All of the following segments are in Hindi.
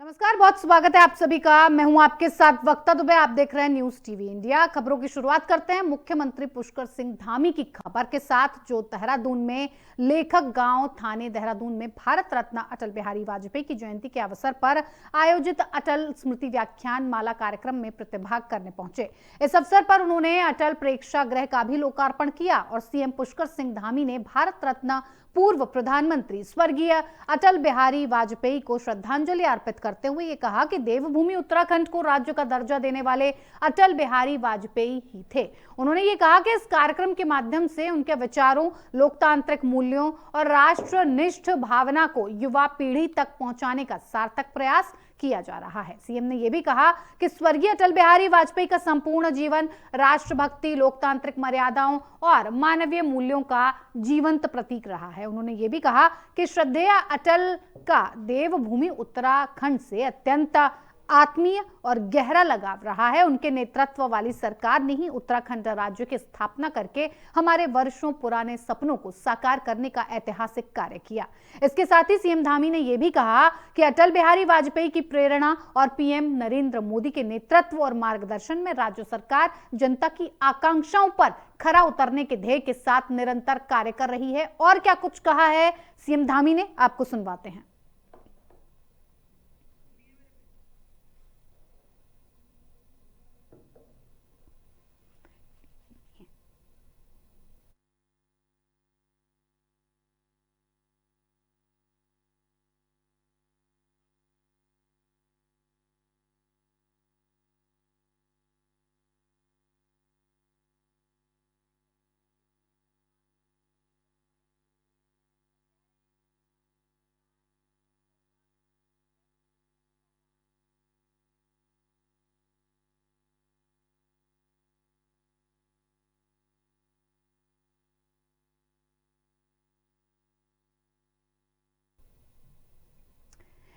नमस्कार, बहुत स्वागत है आप सभी का। मैं हूं आपके साथ वक्ता दुबे। आप देख रहे हैं न्यूज टीवी इंडिया। खबरों की शुरुआत करते हैं मुख्यमंत्री पुष्कर सिंह धामी की खबर के साथ, जो देहरादून में लेखक गांव थाने देहरादून में भारत रत्न अटल बिहारी वाजपेयी की जयंती के अवसर पर आयोजित अटल स्मृति व्याख्यान माला कार्यक्रम में प्रतिभाग करने पहुंचे। इस अवसर पर उन्होंने अटल प्रेक्षागृह का भी लोकार्पण किया और सीएम पुष्कर सिंह धामी ने भारत रत्न पूर्व प्रधानमंत्री स्वर्गीय अटल बिहारी वाजपेयी को श्रद्धांजलि अर्पित करते हुए ये कहा कि देवभूमि उत्तराखंड को राज्य का दर्जा देने वाले अटल बिहारी वाजपेयी ही थे। उन्होंने ये कहा कि इस कार्यक्रम के माध्यम से उनके विचारों, लोकतांत्रिक मूल्यों और राष्ट्रनिष्ठ भावना को युवा पीढ़ी तक पहुंचाने का सार्थक प्रयास किया जा रहा है। सीएम ने यह भी कहा कि स्वर्गीय अटल बिहारी वाजपेयी का संपूर्ण जीवन राष्ट्रभक्ति, लोकतांत्रिक मर्यादाओं और मानवीय मूल्यों का जीवंत प्रतीक रहा है। उन्होंने यह भी कहा कि श्रद्धेय अटल का देवभूमि उत्तराखंड से अत्यंत आत्मीय और गहरा लगाव रहा है। उनके नेतृत्व वाली सरकार ने ही उत्तराखंड राज्य की स्थापना करके हमारे वर्षों पुराने सपनों को साकार करने का ऐतिहासिक कार्य किया। इसके साथ ही सीएम धामी ने यह भी कहा कि अटल बिहारी वाजपेयी की प्रेरणा और पीएम नरेंद्र मोदी के नेतृत्व और मार्गदर्शन में राज्य सरकार जनता की आकांक्षाओं पर खरा उतरने के ध्येय के साथ निरंतर कार्य कर रही है। और क्या कुछ कहा है सीएम धामी ने, आपको सुनवाते हैं।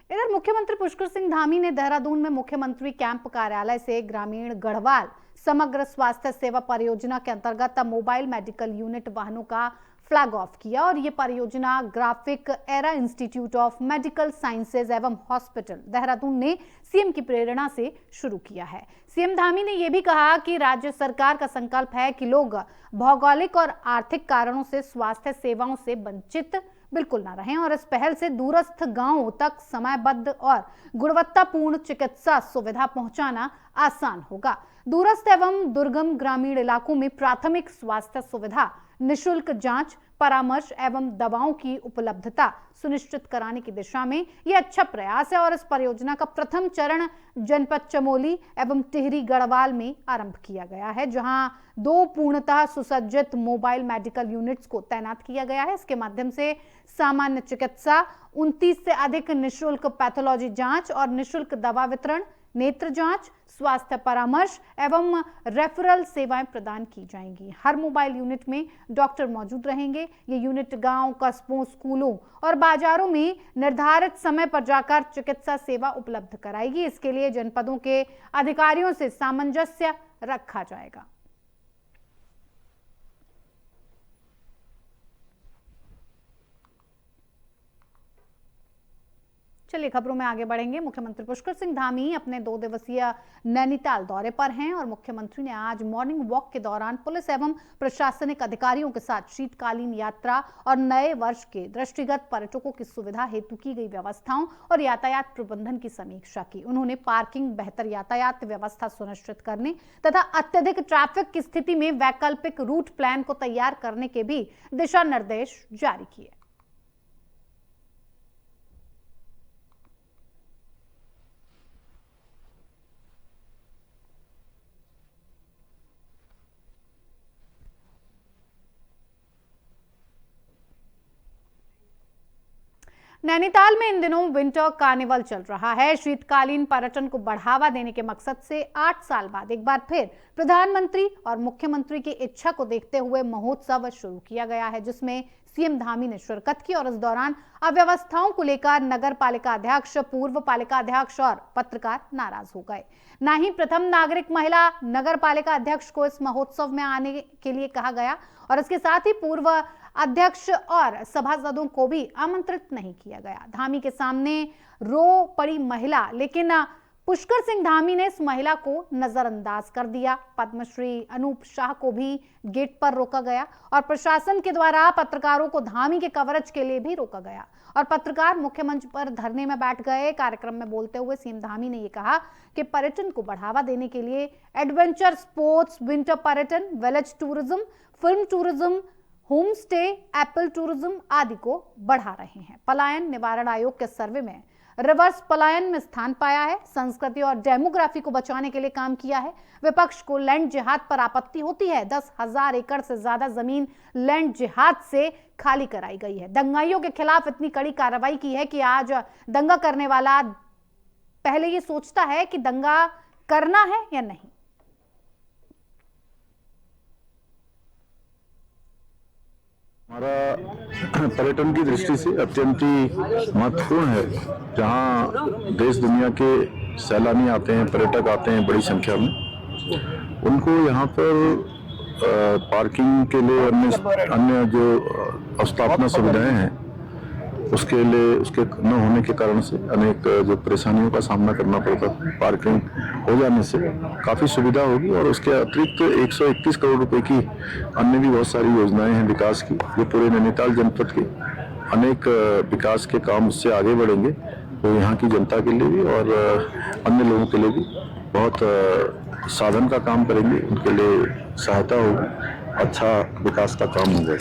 इधर मुख्यमंत्री पुष्कर सिंह धामी ने देहरादून में मुख्यमंत्री कैंप कार्यालय से ग्रामीण गढ़वाल समग्र स्वास्थ्य सेवा परियोजना के अंतर्गत मोबाइल मेडिकल यूनिट वाहनों का फ्लैग ऑफ किया और ये परियोजना graphic era institute of medical sciences एवं हॉस्पिटल देहरादून ने सीएम की प्रेरणा से शुरू किया है। सीएम धामी ने यह भी कहा कि राज्य सरकार का संकल्प है कि लोग भौगोलिक और आर्थिक कारणों से स्वास्थ्य सेवाओं से वंचित बिल्कुल ना रहें और इस पहल से दूरस्थ गांवों तक समयबद्ध और गुणवत्तापूर्ण चिकित्सा सुविधा पहुंचाना आसान होगा। दूरस्थ एवं दुर्गम ग्रामीण इलाकों में प्राथमिक स्वास्थ्य सुविधा, निशुल्क जांच, परामर्श एवं दवाओं की उपलब्धता सुनिश्चित कराने की दिशा में यह अच्छा प्रयास है और इस परियोजना का प्रथम चरण जनपद चमोली एवं टिहरी गढ़वाल में आरंभ किया गया है, जहां 2 पूर्णतः सुसज्जित मोबाइल मेडिकल यूनिट्स को तैनात किया गया है। इसके माध्यम से सामान्य चिकित्सा, 29 से अधिक निशुल्क पैथोलॉजी जांच और निशुल्क दवा वितरण, नेत्र जांच, स्वास्थ्य परामर्श एवं रेफरल सेवाएं प्रदान की जाएंगी। हर मोबाइल यूनिट में डॉक्टर मौजूद रहेंगे। ये यूनिट गांव, कस्बों, स्कूलों और बाजारों में निर्धारित समय पर जाकर चिकित्सा सेवा उपलब्ध कराएगी। इसके लिए जनपदों के अधिकारियों से सामंजस्य रखा जाएगा। चलिए खबरों में आगे बढ़ेंगे। मुख्यमंत्री पुष्कर सिंह धामी अपने 2 दिवसीय नैनीताल दौरे पर हैं और मुख्यमंत्री ने आज मॉर्निंग वॉक के दौरान पुलिस एवं प्रशासनिक अधिकारियों के साथ शीतकालीन यात्रा और नए वर्ष के दृष्टिगत पर्यटकों की सुविधा हेतु की गई व्यवस्थाओं और यातायात प्रबंधन की समीक्षा की। उन्होंने पार्किंग, बेहतर यातायात व्यवस्था सुनिश्चित करने तथा अत्यधिक ट्रैफिक की स्थिति में वैकल्पिक रूट प्लान को तैयार करने के भी दिशा निर्देश जारी किए। नैनीताल में इन दिनों विंटर कार्निवल चल रहा है। शीतकालीन पर्यटन को बढ़ावा देने के मकसद से 8 साल बाद एक बार फिर प्रधानमंत्री और मुख्यमंत्री की इच्छा को देखते हुए महोत्सव शुरू किया गया है, जिसमें सीएम धामी ने शिरकत की और इस दौरान अव्यवस्थाओं को लेकर नगर पालिका अध्यक्ष, पूर्व पालिका अध्यक्ष और पत्रकार नाराज हो गए। न ही प्रथम नागरिक महिला नगर पालिका अध्यक्ष को इस महोत्सव में आने के लिए कहा गया और इसके साथ ही पूर्व अध्यक्ष और सभासदों को भी आमंत्रित नहीं किया गया। धामी के सामने रो पड़ी महिला, लेकिन पुष्कर सिंह धामी ने इस महिला को नजरअंदाज कर दिया। पद्मश्री अनूप शाह को भी गेट पर रोका गया और प्रशासन के द्वारा पत्रकारों को धामी के कवरेज के लिए भी रोका गया और पत्रकार मुख्य मंच पर धरने में बैठ गए। कार्यक्रम में बोलते हुए सीएम धामी ने यह कहा कि पर्यटन को बढ़ावा देने के लिए एडवेंचर स्पोर्ट्स, विंटर पर्यटन, village tourism, film tourism, home stay, Apple tourism आदि को बढ़ा रहे हैं। पलायन निवारण आयोग के सर्वे में रिवर्स पलायन में स्थान पाया है। संस्कृति और डेमोग्राफी को बचाने के लिए काम किया है। विपक्ष को लैंड जिहाद पर आपत्ति होती है। 10,000 एकड़ से ज्यादा जमीन लैंड जिहाद से खाली कराई गई है। दंगाइयों के खिलाफ इतनी कड़ी कार्रवाई की है कि आज दंगा करने वाला पहले ये सोचता है कि दंगा करना है या नहीं। हमारा पर्यटन की दृष्टि से अत्यंत ही महत्वपूर्ण है, जहां देश दुनिया के सैलानी आते हैं, पर्यटक आते हैं बड़ी संख्या में। उनको यहाँ पर पार्किंग के लिए अन्य जो अवस्थापना सुविधाएं हैं उसके न होने के कारण से अनेक जो परेशानियों का सामना करना पड़ता है। पार्किंग हो जाने से काफ़ी सुविधा होगी और उसके अतिरिक्त 131 करोड़ रुपए की अन्य भी बहुत सारी योजनाएं हैं विकास की। ये पूरे नैनीताल जनपद के अनेक विकास के काम उससे आगे बढ़ेंगे, तो यहाँ की जनता के लिए भी और अन्य लोगों के लिए भी बहुत साधन का काम करेंगे, उनके लिए सहायता होगी, अच्छा विकास का काम होगा।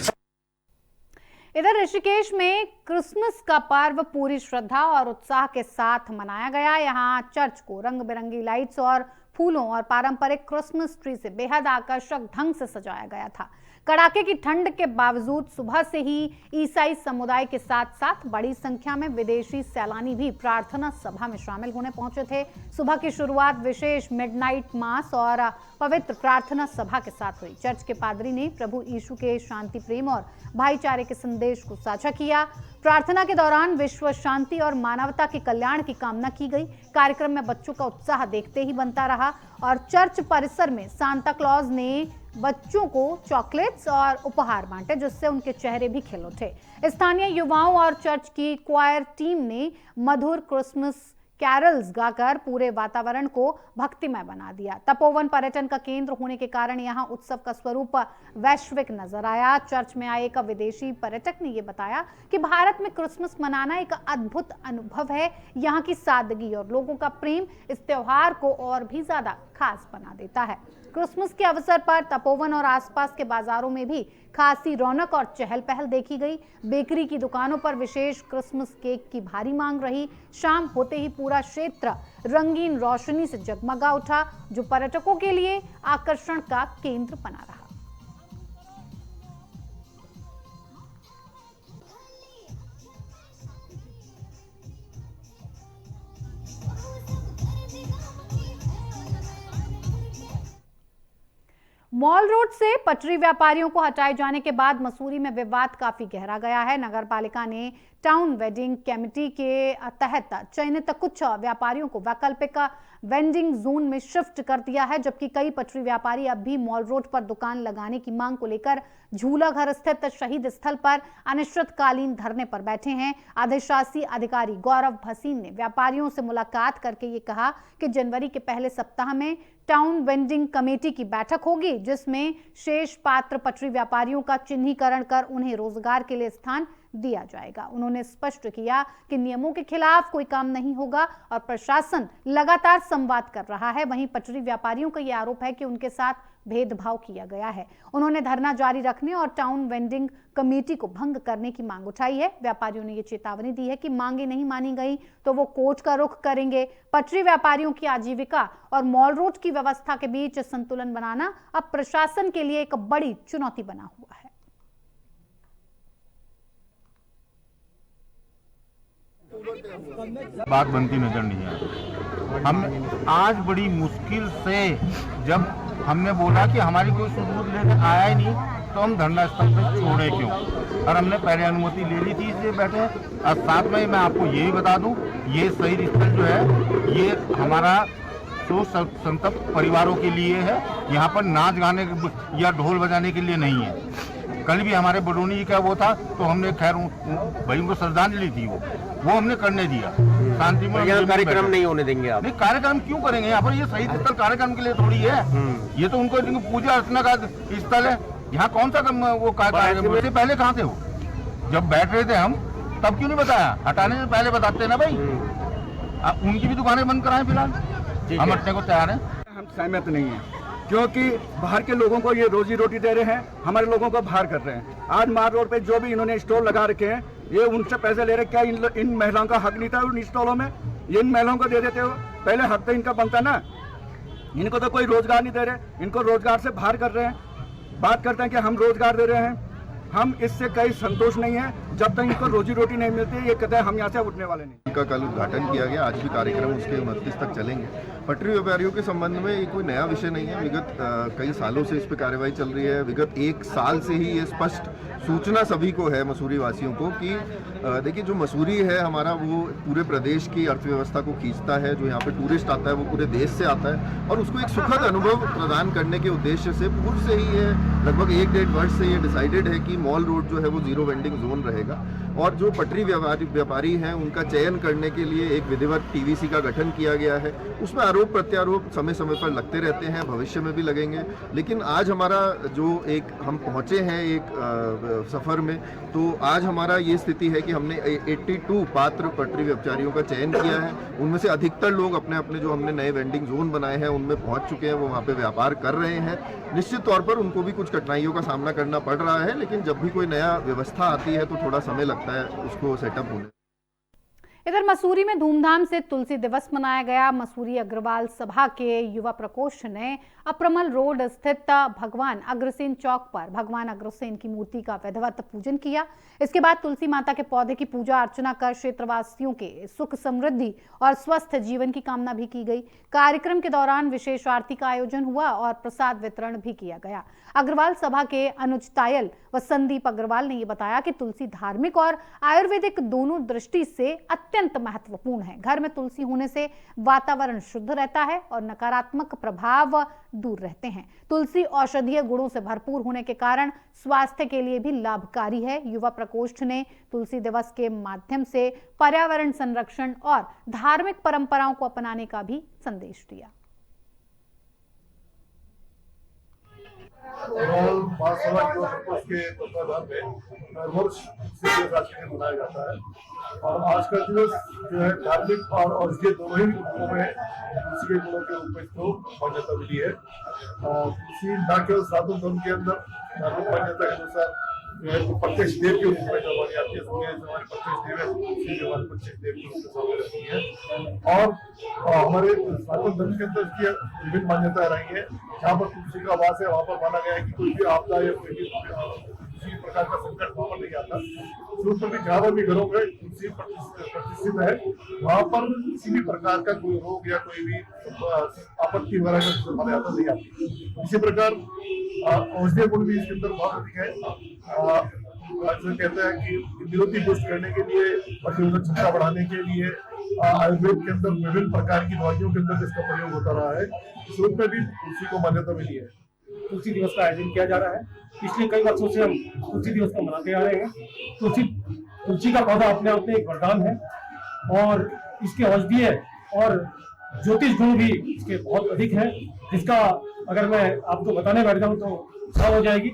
इधर ऋषिकेश में क्रिसमस का पर्व पूरी श्रद्धा और उत्साह के साथ मनाया गया। यहाँ चर्च को रंग बिरंगी लाइट्स और फूलों और पारंपरिक क्रिसमस ट्री से बेहद आकर्षक ढंग से सजाया गया था। कड़ाके की ठंड के बावजूद सुबह से ही ईसाई समुदाय के साथ साथ बड़ी संख्या में विदेशी सैलानी भी प्रार्थना सभा में शामिल होने पहुंचे थे। सुबह की शुरुआत विशेष मिडनाइट मास और पवित्र प्रार्थना सभा के साथ हुई। चर्च के पादरी ने प्रभु यीशु के शांति, प्रेम और भाईचारे के संदेश को साझा किया। प्रार्थना के दौरान विश्व शांति और मानवता के कल्याण की कामना की गई। कार्यक्रम में बच्चों का उत्साह देखते ही बनता रहा और चर्च परिसर में सांता क्लॉज ने बच्चों को चॉकलेट्स और उपहार बांटे, जिससे उनके चेहरे भी खिल उठे। स्थानीय युवाओं और चर्च की क्वायर टीम ने मधुर क्रिसमस कैरल्स गाकर पूरे वातावरण को भक्तिमय बना दिया। तपोवन पर्यटन का केंद्र होने के कारण यहाँ उत्सव का स्वरूप वैश्विक नजर आया। चर्च में आए एक विदेशी पर्यटक ने यह बताया कि भारत में क्रिसमस मनाना एक अद्भुत अनुभव है। यहाँ की सादगी और लोगों का प्रेम इस त्योहार को और भी ज्यादा खास बना देता है। क्रिसमस के अवसर पर तपोवन और आसपास के बाजारों में भी खासी रौनक और चहल पहल देखी गई। बेकरी की दुकानों पर विशेष क्रिसमस केक की भारी मांग रही। शाम होते ही पूरा क्षेत्र रंगीन रोशनी से जगमगा उठा, जो पर्यटकों के लिए आकर्षण का केंद्र बना रहा। मॉल रोड से पटरी व्यापारियों को हटाए जाने के बाद मसूरी में विवाद काफी गहरा गया है। नगर पालिका ने टाउन वेंडिंग कमेटी के तहत चयनित कुछ व्यापारियों को वैकल्पिक वेंडिंग जोन में शिफ्ट कर दिया है, जबकि कई पटरी व्यापारी अब भी मॉल रोड पर दुकान लगाने की मांग को लेकर झूला घर स्थित शहीद स्थल पर अनिश्चितकालीन धरने पर बैठे हैं। अधिशासी अधिकारी गौरव भसीन ने व्यापारियों से मुलाकात करके ये कहा कि जनवरी के पहले सप्ताह में टाउन वेंडिंग कमेटी की बैठक होगी, जिसमें शेष पात्र पटरी व्यापारियों का चिन्हीकरण कर उन्हें रोजगार के लिए स्थान दिया जाएगा। उन्होंने स्पष्ट किया कि नियमों के खिलाफ कोई काम नहीं होगा और प्रशासन लगातार संवाद कर रहा है। वहीं पटरी व्यापारियों का यह आरोप है कि उनके साथ भेदभाव किया गया है। उन्होंने धरना जारी रखने और टाउन वेंडिंग कमेटी को भंग करने की मांग उठाई है। व्यापारियों ने ये चेतावनी दी है कि मांगे नहीं मानी गई तो वो कोर्ट का रुख करेंगे। पटरी व्यापारियों की आजीविका और मॉल रोड की व्यवस्था के बीच संतुलन बनाना अब प्रशासन के लिए एक बड़ी चुनौती बना हुआ है। बात बनती नजर नहीं आई। हम आज बड़ी मुश्किल से जब हमने बोला कि हमारी कोई सबूत लेने आया ही नहीं तो हम धरना स्थल पर छोड़े क्यों, और हमने पहले अनुमति ले ली थी इसलिए बैठे। और साथ में मैं आपको यही बता दूं, ये शहीद स्थल जो है ये हमारा शोक संतप्त परिवारों के लिए है। यहाँ पर नाच गाने या ढोल बजाने के लिए नहीं है। कल भी हमारे बडोनी का वो था तो हमने खैर भाई उनको श्रद्धांजलि थी, वो हमने करने दिया। शांतिपूर्ण यहाँ कार्यक्रम नहीं होने देंगे आप? नहीं, कार्यक्रम क्यों करेंगे यहाँ पर? ये सही स्थल कार्यक्रम के लिए थोड़ी है। ये तो उनको पूजा अर्चना का स्थल है। यहाँ कौन सा वो कार्यक्रम? इससे पहले कहाँ थे वो? जब बैठ रहे थे हम तब क्यों नहीं बताया? हटाने से पहले बताते हैं ना भाई। उनकी भी दुकानें बंद कराएं फिलहाल, हम हटने को तैयार हैं। हम सहमत नहीं हैं, क्योंकि बाहर के लोगों को ये रोजी रोटी दे रहे हैं, हमारे लोगों को बाहर कर रहे हैं। आज मार रोड पे जो भी इन्होंने स्टॉल लगा रखे हैं, ये उनसे पैसे ले रहे। क्या इन महिलाओं का हक नहीं था उन स्टॉलों में? ये इन महिलाओं को दे देते हो, पहले हक तो इनका बनता ना। इनको तो कोई रोजगार नहीं दे रहे, इनको रोजगार से बाहर कर रहे हैं। बात करते हैं कि हम रोजगार दे रहे हैं, हम इससे कहीं संतोष नहीं है। जब तक इनको रोजी रोटी नहीं मिलती, ये कहते हैं हम यहाँ से उठने वाले नहीं। का कल उद्घाटन किया गया, आज भी कार्यक्रम उसके 29 तक चलेंगे। पटरी व्यापारियों के संबंध में ये कोई नया विषय नहीं है। विगत कई सालों से इस पर कार्रवाई चल रही है। विगत 1 साल से ही ये स्पष्ट सूचना सभी को है, मसूरी वासियों को, कि देखिए जो मसूरी है हमारा, वो पूरे प्रदेश की अर्थव्यवस्था को खींचता है। जो यहाँ पे टूरिस्ट आता है वो पूरे देश से आता है, और उसको एक सुखद अनुभव प्रदान करने के उद्देश्य से पूर्व से ही ये लगभग 1-1.5 वर्ष से ये डिसाइडेड है कि मॉल रोड जो है वो जीरो वेंडिंग जोन रहेगा। और जो पटरी व्यापारी हैं उनका चयन करने के लिए एक विधिवत टीवीसी का गठन किया गया है। उसमें आरोप प्रत्यारोप समय समय पर लगते रहते हैं, भविष्य में भी लगेंगे। लेकिन आज हमारा जो एक हम पहुंचे हैं एक सफर में, तो आज हमारा ये स्थिति है कि हमने 82 पात्र पटरी व्यापारियों का चयन किया है। उनमें से अधिकतर लोग अपने अपने जो हमने नए वेंडिंग जोन बनाए हैं उनमें पहुंच चुके हैं, वो वहाँ पे व्यापार कर रहे हैं। निश्चित तौर पर उनको भी कुछ कठिनाइयों का सामना करना पड़ रहा है, लेकिन जब भी कोई नया व्यवस्था आती है तो थोड़ा समय लगता है उसको सेटअप होने। इधर मसूरी में धूमधाम से तुलसी दिवस मनाया गया। मसूरी अग्रवाल सभा के युवा प्रकोष्ठ ने अप्रमल रोड स्थित भगवान अग्रसेन चौक पर भगवान अग्रसेन की मूर्ति का विधिवत पूजन किया। इसके बाद तुलसी माता के पौधे की पूजा अर्चना कर क्षेत्रवासियों के सुख समृद्धि और स्वस्थ जीवन की कामना भी की गई। कार्यक्रम के दौरान विशेष आरती का आयोजन हुआ और प्रसाद वितरण भी किया गया। अग्रवाल सभा के अनुज तायल व संदीप अग्रवाल ने यह बताया कि तुलसी धार्मिक और आयुर्वेदिक दोनों दृष्टि से अत्यंत महत्वपूर्ण है। घर में तुलसी होने से वातावरण शुद्ध रहता है और नकारात्मक प्रभाव दूर रहते हैं। तुलसी औषधीय गुणों से भरपूर होने के कारण स्वास्थ्य के लिए भी लाभकारी है। युवा प्रकोष्ठ ने तुलसी दिवस के माध्यम से पर्यावरण संरक्षण और धार्मिक परंपराओं को अपनाने का भी संदेश दिया। के तत्वाधान में हर वर्ष मनाया जाता है, और आज का दिवस जो है धार्मिक और औषधीय दोनों ही रूपों में तुलसी के गुणों के रूप में इसको मान्यता मिली है। तुलसी न केवल सनातन धर्म के अंदर धार्मिक मान्यता के अनुसार जो है प्रत्यक्ष देव के रूप में मानी जाती है। हमारे प्रत्यक्ष देव है, तुलसी जो हमारे प्रत्यक्ष देव के रूप में सामने रहती है। और हमारे सनातन धर्म के अंदर इसकी विभिन्न मान्यताएं रही है। जहाँ पर तुलसी का वास है वहाँ पर माना गया है कि कोई भी आपदा या कोई भी किसी प्रकार का संकट वहाँ पर नहीं आता। पर भी जहाँ पर भी घरों में तुलसी प्रतिष्ठित है, वहाँ पर किसी भी प्रकार का कोई रोग या कोई भी आपत्ति वगैरह का मर्यादा नहीं आती। इसी प्रकार औषधीय गुण भी इसके अंदर बहुत अधिक है। कहते हैं कि इम्यूनिटी बूस्ट करने के लिए, प्रतिरोधक क्षमता बढ़ाने के लिए आयुर्वेद के अंदर विभिन्न प्रकार की दवाइयों के अंदर इसका प्रयोग होता रहा है। इस रूप में भी तुलसी को मान्यता मिली है। तुलसी दिवस का आयोजन किया जा रहा है। पिछले कई वर्षों से हम तुलसी दिवस को मनाते आ रहे हैं। तुलसी का पौधा अपने आप में एक वरदान है, और इसके औषधीय और ज्योतिष गुण भी इसके बहुत अधिक हैं, जिसका अगर मैं आपको बताने बैठ जाऊँ तो छाव हो जाएगी।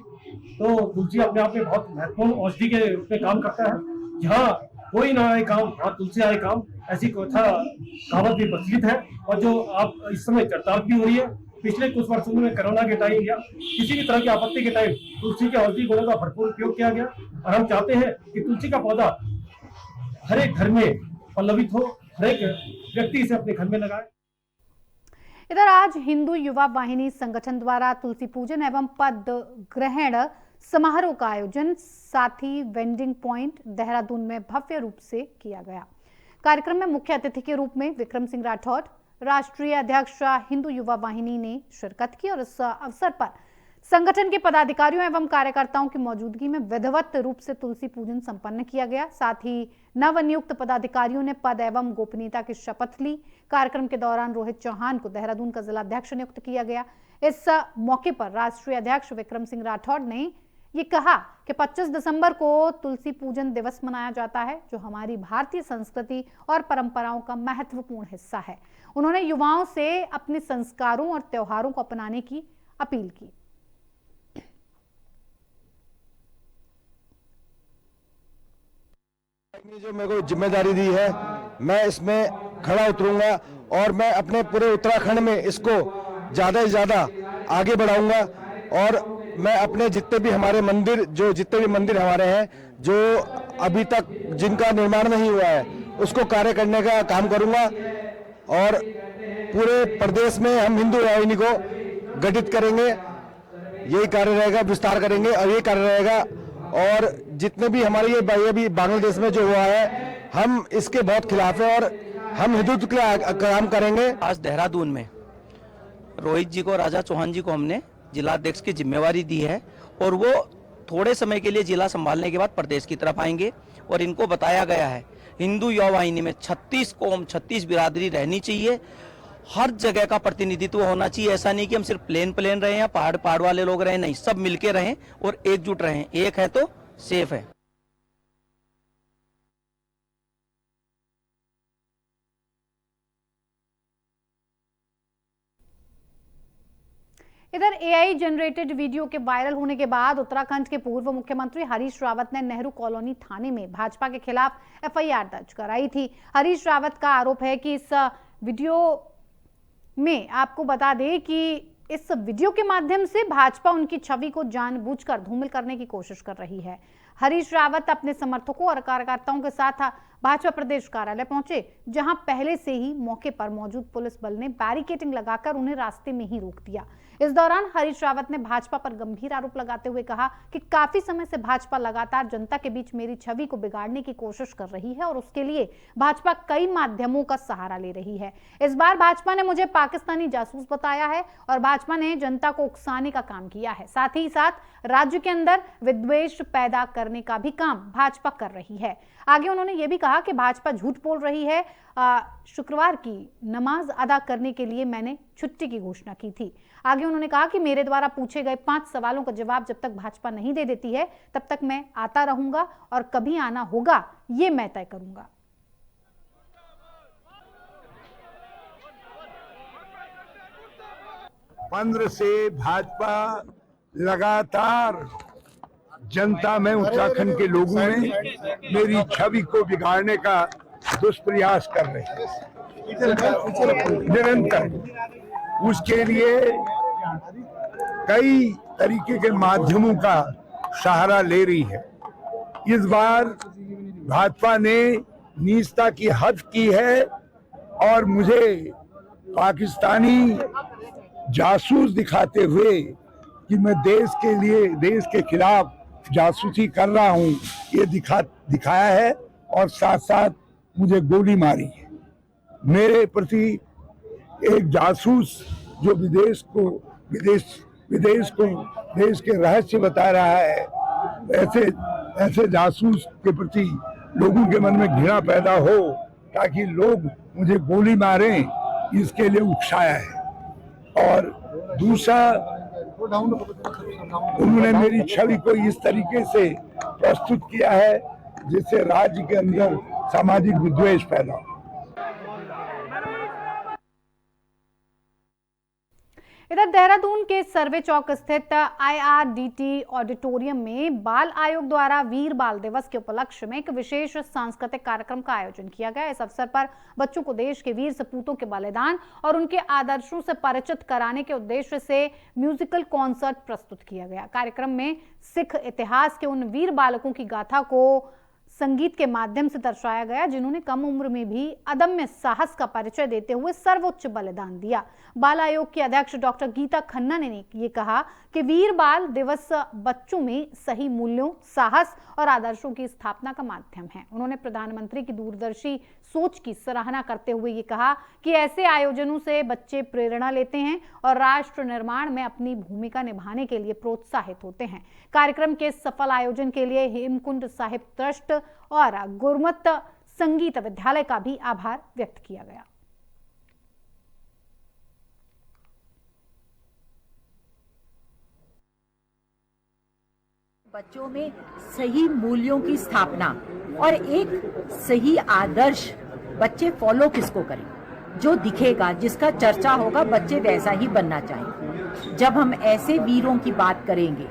तो तुलसी अपने आप में बहुत महत्वपूर्ण औषधि के रूप में काम करता है। जहाँ कोई ना आए काम, वहाँ तुलसी आए काम, ऐसी कहावत भी प्रचलित है। और जो आप इस समय चर्चा भी हो रही है, पिछले कुछ वर्षों में कोरोना के टाइम या किसी भी तरह की आपत्ति के टाइम तुलसी के औषधि गुणों का भरपूर उपयोग किया गया। और हम चाहते हैं कि तुलसी का पौधा हर एक घर में पल्लवित हो, हर एक व्यक्ति इसे अपने घर में लगाए। इधर आज हिंदू युवा वाहिनी संगठन द्वारा तुलसी पूजन एवं पद ग्रहण समारोह का आयोजन साथी वेंडिंग पॉइंट देहरादून में भव्य रूप से किया गया। कार्यक्रम में मुख्य अतिथि के रूप में विक्रम सिंह राठौड़, राष्ट्रीय अध्यक्ष हिंदू युवा वाहिनी ने शिरकत की और इस अवसर पर संगठन के पदाधिकारियों एवं कार्यकर्ताओं की मौजूदगी में विधिवत रूप से तुलसी पूजन संपन्न किया गया। साथ ही नवनियुक्त पदाधिकारियों ने पद एवं गोपनीयता की शपथ ली। कार्यक्रम के दौरान रोहित चौहान को देहरादून का जिलाध्यक्ष नियुक्त किया गया। इस मौके पर राष्ट्रीय अध्यक्ष विक्रम सिंह राठौड़ ने ये कहा कि 25 दिसंबर को तुलसी पूजन दिवस मनाया जाता है, जो हमारी भारतीय संस्कृति और परंपराओं का महत्वपूर्ण हिस्सा है। उन्होंने युवाओं से अपने संस्कारों और त्योहारों को अपनाने की अपील की। जो मेरे को जिम्मेदारी दी है, मैं इसमें खड़ा उतरूंगा और मैं अपने पूरे उत्तराखंड में इसको ज़्यादा से ज़्यादा आगे बढ़ाऊंगा। और मैं अपने जितने भी हमारे मंदिर, जितने भी मंदिर हमारे हैं, जो अभी तक जिनका निर्माण नहीं हुआ है, उसको कार्य करने का काम करूंगा। और पूरे प्रदेश में हम हिंदू वाहिनी को गठित करेंगे, यही कार्य रहेगा, विस्तार करेंगे और यही कार्य रहेगा। और जितने भी हमारे ये अभी बांग्लादेश में जो हुआ है, हम इसके बहुत खिलाफ है और हम हिंदुत्व के लिए काम करेंगे। आज देहरादून में रोहित जी को, राजा चौहान जी को हमने जिलाध्यक्ष की जिम्मेवारी दी है और वो थोड़े समय के लिए जिला संभालने के बाद प्रदेश की तरफ आएंगे। और इनको बताया गया है हिंदू युवा वाहिनी में 36 कौम, 36 बिरादरी रहनी चाहिए, हर जगह का प्रतिनिधित्व होना चाहिए। ऐसा नहीं कि हम सिर्फ प्लेन रहे या पहाड़ वाले लोग रहे, नहीं, सब मिलके रहें और एकजुट रहें। एक है तो सेफ है। इधर एआई जनरेटेड वीडियो के वायरल होने के बाद उत्तराखंड के पूर्व मुख्यमंत्री हरीश रावत ने नेहरू कॉलोनी थाने में भाजपा के खिलाफ एफआईआर दर्ज कराई थी। हरीश रावत का आरोप है कि इस वीडियो में, आपको बता दें कि इस वीडियो के माध्यम से भाजपा उनकी छवि को जानबूझकर धूमिल करने की कोशिश कर रही है। हरीश रावत अपने समर्थकों और कार्यकर्ताओं के साथ भाजपा प्रदेश कार्यालय पहुंचे, जहां पहले से ही मौके पर मौजूद पुलिस बल ने बैरिकेडिंग लगाकर उन्हें रास्ते में ही रोक दिया। इस दौरान हरीश रावत ने भाजपा पर गंभीर आरोप लगाते हुए कहा कि काफी समय से भाजपा लगातार जनता के बीच मेरी छवि को बिगाड़ने की कोशिश कर रही है और उसके लिए भाजपा कई माध्यमों का सहारा ले रही है। इस बार भाजपा ने मुझे पाकिस्तानी जासूस बताया है और भाजपा ने जनता को उकसाने का काम किया है। साथ ही साथ राज्य के अंदर विद्वेष पैदा करने का भी काम भाजपा कर रही है। आगे उन्होंने ये भी कहा कि भाजपा झूठ बोल रही है। शुक्रवार की नमाज अदा करने के लिए मैंने छुट्टी की घोषणा की थी। आगे उन्होंने कहा कि मेरे द्वारा पूछे गए 5 सवालों का जवाब जब तक भाजपा नहीं दे देती है, तब तक मैं आता रहूंगा और कभी आना होगा ये मैं तय करूंगा। पंद्रह से भाजपा लगातार जनता में, उत्तराखंड के लोगों में मेरी छवि को बिगाड़ने का दुष्प्रयास कर रहे हैं निरंतर। उसके लिए कई तरीके के माध्यमों का सहारा ले रही है। इस बार भाजपा ने नीचता की हद की है और मुझे पाकिस्तानी जासूस दिखाते हुए कि मैं देश के लिए, देश के खिलाफ जासूसी कर रहा हूं, ये दिखाया है और साथ साथ मुझे गोली मारी है। मेरे प्रति एक जासूस जो देश के रहस्य बता रहा है, ऐसे जासूस के प्रति लोगों के मन में घृणा पैदा हो ताकि लोग मुझे गोली मारें, इसके लिए उकसाया है। और दूसरा, उन्होंने मेरी छवि को इस तरीके से प्रस्तुत किया है जिससे राज्य के अंदर सामाजिक विद्वेष पैदा हो। इधर देहरादून के सर्वे चौक स्थित आईआरडीटी ऑडिटोरियम में बाल आयोग द्वारा वीर बाल दिवस के उपलक्ष्य में एक विशेष सांस्कृतिक कार्यक्रम का आयोजन किया गया। इस अवसर पर बच्चों को देश के वीर सपूतों के बलिदान और उनके आदर्शों से परिचित कराने के उद्देश्य से म्यूजिकल कॉन्सर्ट प्रस्तुत किया गया। कार्यक्रम में सिख इतिहास के उन वीर बालकों की गाथा को संगीत के माध्यम से दर्शाया गया जिन्होंने कम उम्र में भी अदम्य साहस का परिचय देते हुए सर्वोच्च बलिदान दिया। बाल आयोग की अध्यक्ष डॉक्टर गीता खन्ना ने ये कहा कि वीर बाल दिवस बच्चों में सही मूल्यों, साहस और आदर्शों की स्थापना का माध्यम है। उन्होंने प्रधानमंत्री की दूरदर्शी सोच की सराहना करते हुए ये कहा कि ऐसे आयोजनों से बच्चे प्रेरणा लेते हैं और राष्ट्र निर्माण में अपनी भूमिका निभाने के लिए प्रोत्साहित होते हैं। कार्यक्रम के सफल आयोजन के लिए हेमकुंड साहिब ट्रस्ट और गुरमत संगीत विद्यालय का भी आभार व्यक्त किया गया। बच्चों में सही मूल्यों की स्थापना और एक सही आदर्श बच्चे फॉलो किसको करें, जो दिखेगा, जिसका चर्चा होगा, बच्चे वैसा ही बनना चाहेंगे। जब हम ऐसे वीरों की बात करेंगे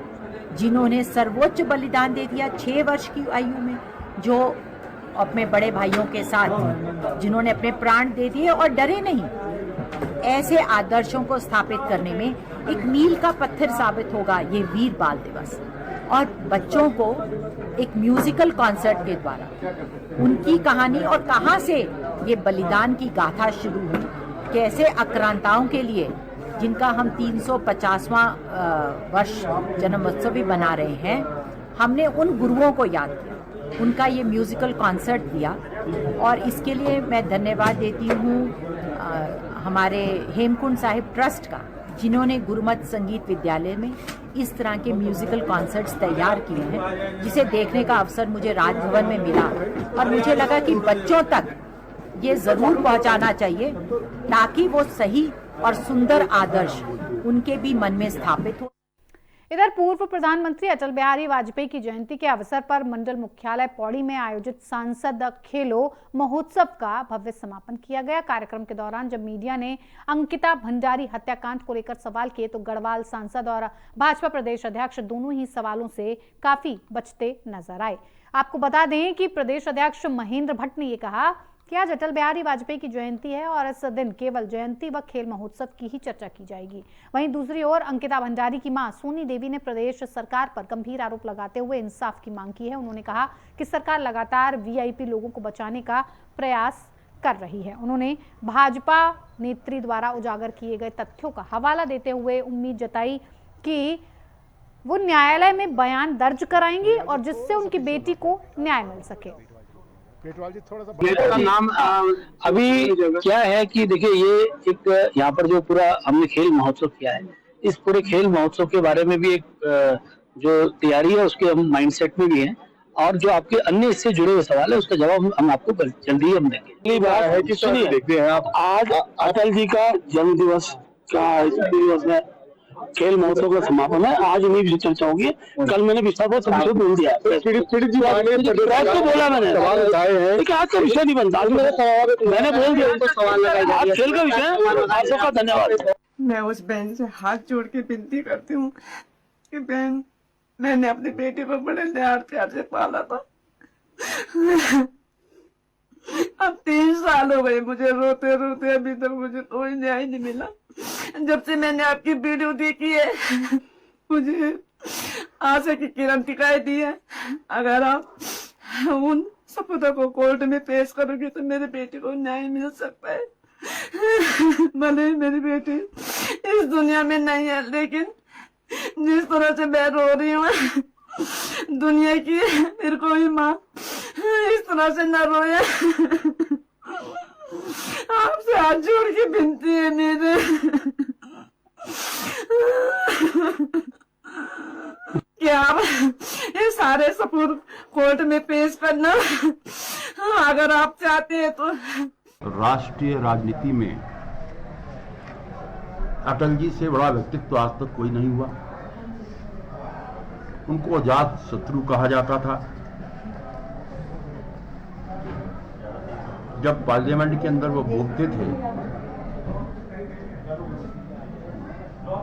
जिन्होंने सर्वोच्च बलिदान दे दिया 6 वर्ष की आयु में, जो अपने बड़े भाइयों के साथ जिन्होंने अपने प्राण दे दिए और डरे नहीं, ऐसे आदर्शों को स्थापित करने में एक मील का पत्थर साबित होगा ये वीर बाल दिवस। और बच्चों को एक म्यूजिकल कॉन्सर्ट के द्वारा उनकी कहानी और कहां से ये बलिदान की गाथा शुरू हुई, कैसे आक्रांताओं के लिए, जिनका हम 350वां वर्ष जन्मोत्सव भी बना रहे हैं, हमने उन गुरुओं को याद किया, उनका ये म्यूजिकल कॉन्सर्ट दिया। और इसके लिए मैं धन्यवाद देती हूँ हमारे हेमकुंड साहिब ट्रस्ट का, जिन्होंने गुरुमत संगीत विद्यालय में इस तरह के म्यूजिकल कॉन्सर्ट्स तैयार किए हैं, जिसे देखने का अवसर मुझे राजभवन में मिला और मुझे लगा कि बच्चों तक ये जरूर पहुंचाना चाहिए ताकि वो सही और सुंदर आदर्श उनके भी मन में स्थापित हो। इधर पूर्व प्रधानमंत्री अटल बिहारी वाजपेयी की जयंती के अवसर पर मंडल मुख्यालय पौड़ी में आयोजित सांसद खेलो महोत्सव का भव्य समापन किया गया। कार्यक्रम के दौरान जब मीडिया ने अंकिता भंडारी हत्याकांड को लेकर सवाल किए तो गढ़वाल सांसद और भाजपा प्रदेश अध्यक्ष दोनों ही सवालों से काफी बचते नजर आए। आपको बता दें कि प्रदेश अध्यक्ष महेंद्र भट्ट ने ये कहा कि आज अटल बिहारी वाजपेयी की जयंती है और इस दिन केवल जयंती व खेल महोत्सव की ही चर्चा की जाएगी। वहीं दूसरी ओर अंकिता भंडारी की मां सोनी देवी ने प्रदेश सरकार पर गंभीर आरोप लगाते हुए इंसाफ की मांग की है। उन्होंने कहा कि सरकार लगातार वीआईपी लोगों को बचाने का प्रयास कर रही है। उन्होंने भाजपा नेत्री द्वारा उजागर किए गए तथ्यों का हवाला देते हुए उम्मीद जताई कि वो न्यायालय में बयान दर्ज कराएंगी और जिससे उनकी बेटी को न्याय मिल सके। का नाम अभी क्या है कि देखिए, ये एक यहाँ पर जो पूरा हमने खेल महोत्सव किया है, इस पूरे खेल महोत्सव के बारे में भी एक जो तैयारी है उसके हम माइंडसेट में भी हैं, और जो आपके अन्य इससे जुड़े हुए सवाल है उसका जवाब हम आपको जल्दी ही हम देंगे। पहली बात है कि सुनिए, देखते हैं आप, आज अटल जी का जन्म दिवस का खेल महोत्सव का समापन है। आज नहीं भी चर्चा होगी, कल मैंने विस्तार पर बोल दिया, बोला मैंने आज का विषय नहीं बनता, मैंने बोल दिया सवाल लगाया खेल का विषय। आप सबका धन्यवाद। मैं उस बहन से हाथ जोड़ के विनती करती हूँ कि बहन, मैंने अपनी बेटी को बड़े लाड प्यार से पाला था, अब 3 साल हो गए मुझे रोते रोते, अभी तक मुझे कोई न्याय नहीं मिला। जब से मैंने आपकी वीडियो देखी है मुझे आशा की किरण दिखाई दी है। अगर आप उन सबूतों को कोर्ट में पेश करोगे तो मेरे बेटे को न्याय मिल सकता है। भले मेरी बेटी इस दुनिया में नहीं है, लेकिन जिस तरह से मैं रो रही हूँ, दुनिया की फिर कोई माँ इस तरह से न रोए। आपसे हाथ जोड़ के विनती है मेरे, क्या आप ये सारे सबूत कोर्ट में पेश करना अगर आप चाहते हैं तो। राष्ट्रीय राजनीति में अटल जी से बड़ा व्यक्तित्व आज तक कोई नहीं हुआ। उनको अजात शत्रु कहा जाता था। जब पार्लियामेंट के अंदर वो बोलते थे,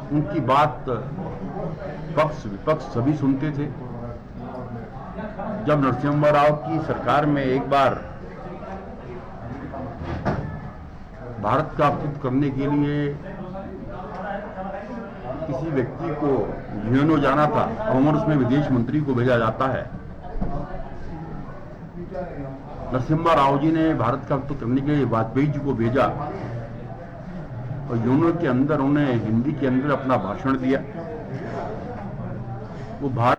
उनकी बात पक्ष विपक्ष सभी सुनते थे। जब नरसिम्हा राव की सरकार में एक बार भारत का अस्तित्व करने के लिए किसी व्यक्ति को यूएनओ जाना था और उसमें विदेश मंत्री को भेजा जाता है, नरसिम्हा राव जी ने भारत का अस्तित्व करने के लिए वाजपेयी जी को भेजा और यूएनओ के अंदर उन्हें हिंदी के अंदर अपना भाषण दिया। वो भारत।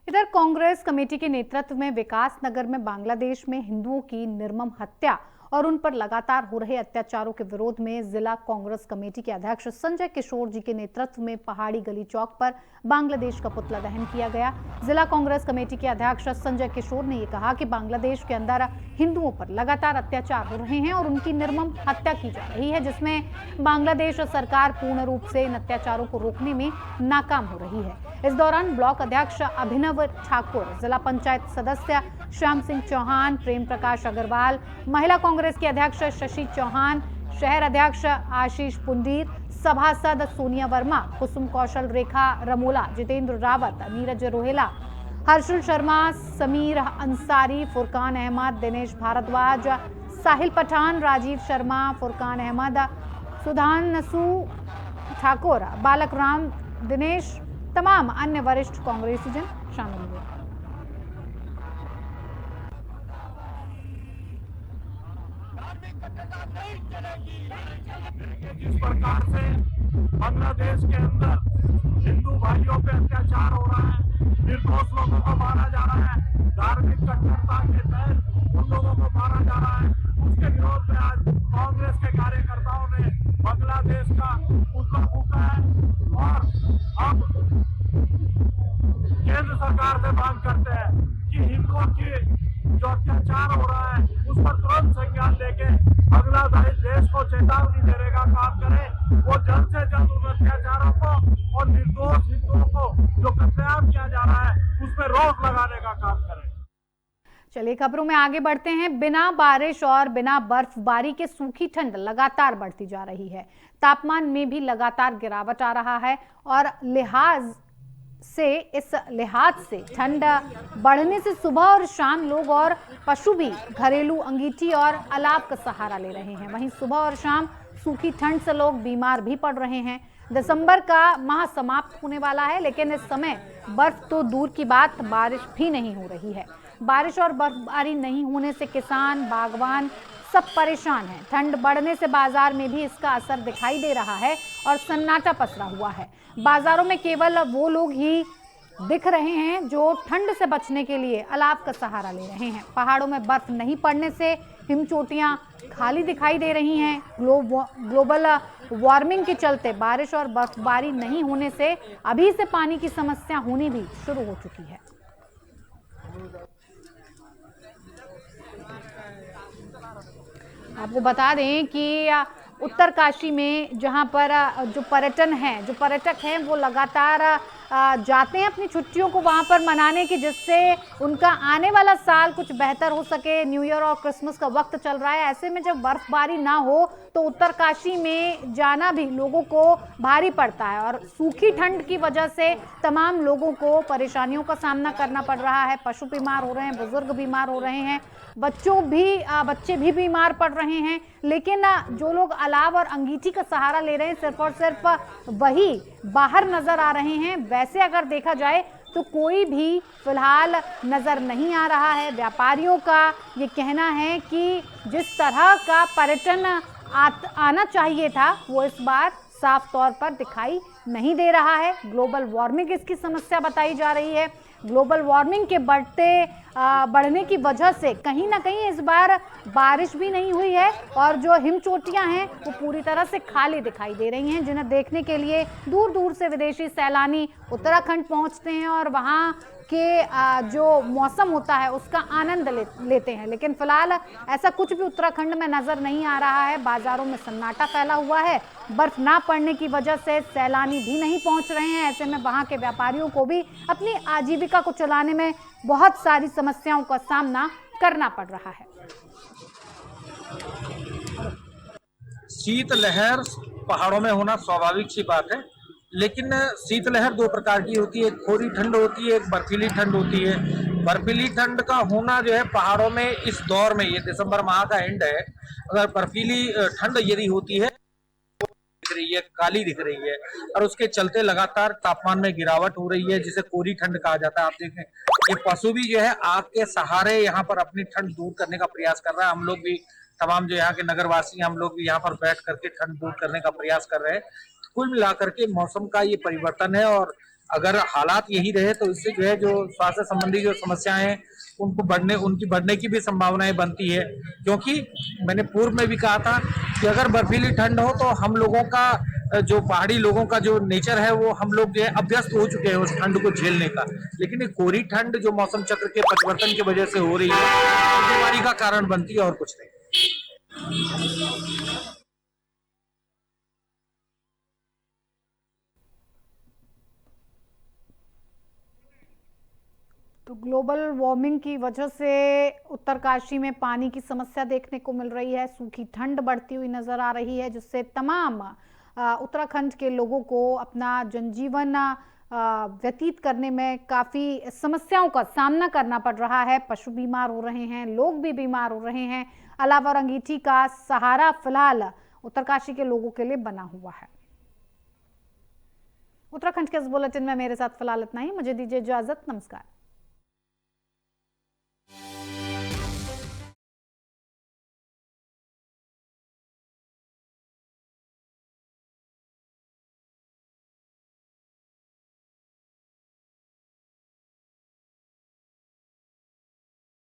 इधर कांग्रेस कमेटी के नेतृत्व में विकास नगर में बांग्लादेश में हिंदुओं की निर्मम हत्या और उन पर लगातार हो रहे अत्याचारों के विरोध में जिला कांग्रेस कमेटी के अध्यक्ष संजय किशोर जी के नेतृत्व में पहाड़ी गली चौक पर बांग्लादेश का पुतला दहन किया गया। जिला कांग्रेस कमेटी के अध्यक्ष संजय किशोर ने कहा कि बांग्लादेश के अंदर हिंदुओं पर लगातार अत्याचार हो रहे हैं और उनकी निर्मम हत्या की जा रही है, जिसमें बांग्लादेश सरकार पूर्ण रूप से इन अत्याचारों को रोकने में नाकाम हो रही है। इस दौरान ब्लॉक अध्यक्ष अभिनव ठाकुर, जिला पंचायत सदस्य श्याम सिंह चौहान, प्रेम प्रकाश अग्रवाल, महिला कांग्रेस के अध्यक्ष शशि चौहान, शहर अध्यक्ष आशीष पुंडीर, सभासद सोनिया वर्मा, कुसुम कौशल, रेखा रमोला, जितेंद्र रावत, नीरज रोहेला, हर्षुल शर्मा, समीर अंसारी, फुरकान अहमद, दिनेश भारद्वाज, साहिल पठान, राजीव शर्मा, फुरकान अहमद, सुधांशु ठाकुर, बालक राम, दिनेश, तमाम अन्य वरिष्ठ कांग्रेसीजन शामिल हुए। जिस प्रकार से बांग्लादेश के अंदर हिंदू भाइयों पे अत्याचार हो रहा है, निर्दोष लोगों को मारा जा रहा है, धार्मिक कट्टरता के तहत उन लोगों को मारा जा रहा है, उसके विरोध में आज कांग्रेस के कार्यकर्ताओं ने बांग्लादेश का पुतला फूंका है और अब केंद्र सरकार से मांग करते हैं कि हिंदुओं की जो अत्याचार हो रहा है उस पर तुरंत संज्ञान लेके बांग्लादेश देश को चेतावनी देने का काम करे, वो जल्द से जल्द उन अत्याचारों को और निर्दोष हिंदुओं को जो कत्लेआम किया जा रहा है उस पर रोक लगाने का काम करे। चलिए खबरों में आगे बढ़ते हैं। बिना बारिश और बिना बर्फबारी के सूखी ठंड लगातार बढ़ती जा रही है। तापमान में भी लगातार गिरावट आ रहा है और इस लिहाज से ठंड बढ़ने से सुबह और शाम लोग और पशु भी घरेलू अंगीठी और अलाव का सहारा ले रहे हैं। वहीं सुबह और शाम सूखी ठंड से लोग बीमार भी पड़ रहे हैं। दिसंबर का माह समाप्त होने वाला है, लेकिन इस समय बर्फ तो दूर की बात, बारिश भी नहीं हो रही है। बारिश और बर्फबारी नहीं होने से किसान, बागवान सब परेशान हैं। ठंड बढ़ने से बाजार में भी इसका असर दिखाई दे रहा है और सन्नाटा पसरा हुआ है। बाजारों में केवल वो लोग ही दिख रहे हैं जो ठंड से बचने के लिए अलाव का सहारा ले रहे हैं। पहाड़ों में बर्फ नहीं पड़ने से हिमचोटियां खाली दिखाई दे रही हैं। ग्लोबल वार्मिंग के चलते बारिश और बर्फबारी नहीं होने से अभी से पानी की समस्या होनी भी शुरू हो चुकी है। आपको बता दें कि उत्तरकाशी में जहां पर जो पर्यटक हैं वो लगातार जाते हैं अपनी छुट्टियों को वहां पर मनाने की, जिससे उनका आने वाला साल कुछ बेहतर हो सके। न्यू ईयर और क्रिसमस का वक्त चल रहा है, ऐसे में जब बर्फबारी ना हो तो उत्तरकाशी में जाना भी लोगों को भारी पड़ता है और सूखी ठंड की वजह से तमाम लोगों को परेशानियों का सामना करना पड़ रहा है। पशु बीमार हो रहे हैं, बुजुर्ग बीमार हो रहे हैं, बच्चे भी बीमार पड़ रहे हैं। लेकिन जो लोग अलाव और अंगीठी का सहारा ले रहे हैं, सिर्फ और सिर्फ वही बाहर नजर आ रहे हैं। वैसे अगर देखा जाए तो कोई भी फिलहाल नजर नहीं आ रहा है। व्यापारियों का ये कहना है कि जिस तरह का पर्यटन आना चाहिए था वो इस बार साफ तौर पर दिखाई नहीं दे रहा है। ग्लोबल वार्मिंग इसकी समस्या बताई जा रही है। ग्लोबल वार्मिंग के बढ़ने की वजह से कहीं ना कहीं इस बार बारिश भी नहीं हुई है और जो हिमचोटियां हैं वो पूरी तरह से खाली दिखाई दे रही हैं, जिन्हें देखने के लिए दूर दूर से विदेशी सैलानी उत्तराखंड पहुंचते हैं और वहां के जो मौसम होता है उसका आनंद लेते हैं। लेकिन फिलहाल ऐसा कुछ भी उत्तराखंड में नजर नहीं आ रहा है। बाजारों में सन्नाटा फैला हुआ है। बर्फ ना पड़ने की वजह से सैलानी भी नहीं पहुंच रहे हैं। ऐसे में वहां के व्यापारियों को भी अपनी आजीविका को चलाने में बहुत सारी समस्याओं का सामना करना पड़ रहा है। शीतलहर पहाड़ों में होना स्वाभाविक सी बात है, लेकिन शीतलहर दो प्रकार की होती है। एक खोरी ठंड होती है, एक बर्फीली ठंड होती है। बर्फीली ठंड का होना जो है पहाड़ों में इस दौर में, ये दिसंबर माह का एंड है, अगर बर्फीली ठंड यदि होती है दिख रही है, काली दिख रही है और उसके चलते लगातार तापमान में गिरावट हो रही है, जिसे कोरी ठंड कहा जाता है। आप देखें ये पशु भी जो है आग के सहारे यहाँ पर अपनी ठंड दूर करने का प्रयास कर रहा है। हम लोग भी, तमाम जो यहाँ के नगरवासी, हम लोग भी यहाँ पर बैठ करके ठंड दूर करने का प्रयास कर रहे हैं। कुल मिलाकर के मौसम का ये परिवर्तन है और अगर हालात यही रहे तो इससे जो है जो स्वास्थ्य संबंधी जो समस्याएं हैं उनकी बढ़ने की भी संभावनाएं बनती है, क्योंकि मैंने पूर्व में भी कहा था कि अगर बर्फीली ठंड हो तो हम लोगों का जो पहाड़ी लोगों का जो नेचर है वो हम लोग जो है अभ्यस्त हो चुके हैं उस ठंड को झेलने का। लेकिन ये कोरी ठंड जो मौसम चक्र के परिवर्तन की वजह से हो रही है बीमारी का कारण बनती है और कुछ नहीं। तो ग्लोबल वार्मिंग की वजह से उत्तरकाशी में पानी की समस्या देखने को मिल रही है। सूखी ठंड बढ़ती हुई नजर आ रही है, जिससे तमाम उत्तराखंड के लोगों को अपना जनजीवन व्यतीत करने में काफ़ी समस्याओं का सामना करना पड़ रहा है। पशु बीमार हो रहे हैं, लोग भी बीमार हो रहे हैं। अलावा अंगीठी का सहारा फिलहाल उत्तरकाशी के लोगों के लिए बना हुआ है। उत्तराखंड के इस बुलेटिन में मेरे साथ फिलहाल इतना ही। मुझे दीजिए इजाजत। नमस्कार।